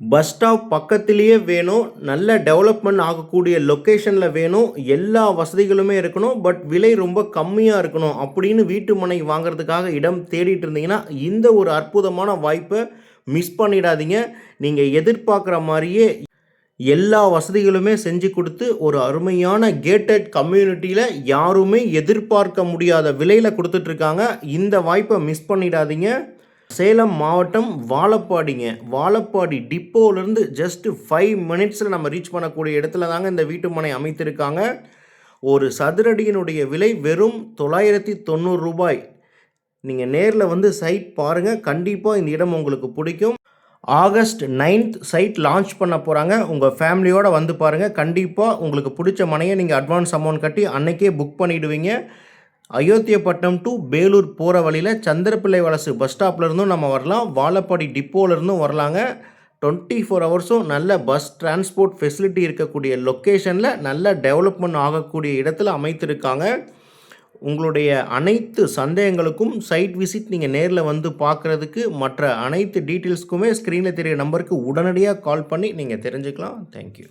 Bus stop பக்கத்திலேயே வேணும். நல்ல டெவலப்மெண்ட் ஆகக்கூடிய லொக்கேஷனில் வேணும். எல்லா வசதிகளுமே இருக்கணும். பட் விலை ரொம்ப கம்மியாக இருக்கணும் அப்படின்னு வீட்டு மனை வாங்குறதுக்காக இடம் தேடிட்டு இருந்தீங்கன்னா, இந்த ஒரு அற்புதமான வாய்ப்பை மிஸ் பண்ணிடாதீங்க. நீங்கள் எதிர்பார்க்குற மாதிரியே எல்லா வசதிகளுமே செஞ்சு கொடுத்து ஒரு அருமையான கேட்டட் கம்யூனிட்டியில் யாருமே எதிர்பார்க்க முடியாத விலையில் கொடுத்துட்ருக்காங்க. இந்த வாய்ப்பை மிஸ் பண்ணிடாதீங்க. சேலம் மாவட்டம் வாழப்பாடிங்க. வாழப்பாடி டிப்போலேருந்து ஜஸ்ட் 5 மினிட்ஸில் நம்ம ரீச் பண்ணக்கூடிய இடத்துல தாங்க இந்த வீட்டு மனை அமைத்திருக்காங்க. ஒரு சதுரடியினுடைய விலை வெறும் ரூ. 990. நீங்கள் நேரில் வந்து சைட் பாருங்கள். கண்டிப்பாக இந்த இடம் உங்களுக்கு பிடிக்கும். ஆகஸ்ட் 9th சைட் லான்ச் பண்ண போகிறாங்க. உங்கள் ஃபேமிலியோடு வந்து பாருங்கள். கண்டிப்பாக உங்களுக்கு பிடிச்ச மனையை நீங்கள் அட்வான்ஸ் அமௌண்ட் கட்டி அன்னைக்கே புக் பண்ணிவிடுவீங்க. அயோத்தியப்பட்டினம் டு பேலூர் போகிற வழியில் சந்திரப்பிள்ளை வலசு பஸ் ஸ்டாப்லேருந்தும் நம்ம வரலாம். வாழப்பாடி டிப்போலேருந்தும் வரலாங்க. 24 ஹவர்ஸும் நல்ல பஸ் டிரான்ஸ்போர்ட் ஃபெசிலிட்டி இருக்கக்கூடிய லொக்கேஷனில் நல்ல டெவலப்மெண்ட் ஆகக்கூடிய இடத்துல அமைத்திருக்காங்க. உங்களுடைய அனைத்து சந்தேகங்களுக்கும் சைட் விசிட் நீங்கள் நேரில் வந்து பார்க்குறதுக்கு மற்ற அனைத்து டீட்டெயில்ஸ்க்குமே ஸ்க்ரீனில் தெரிய நம்பருக்கு உடனடியாக கால் பண்ணி நீங்கள் தெரிஞ்சுக்கலாம். தேங்க்யூ.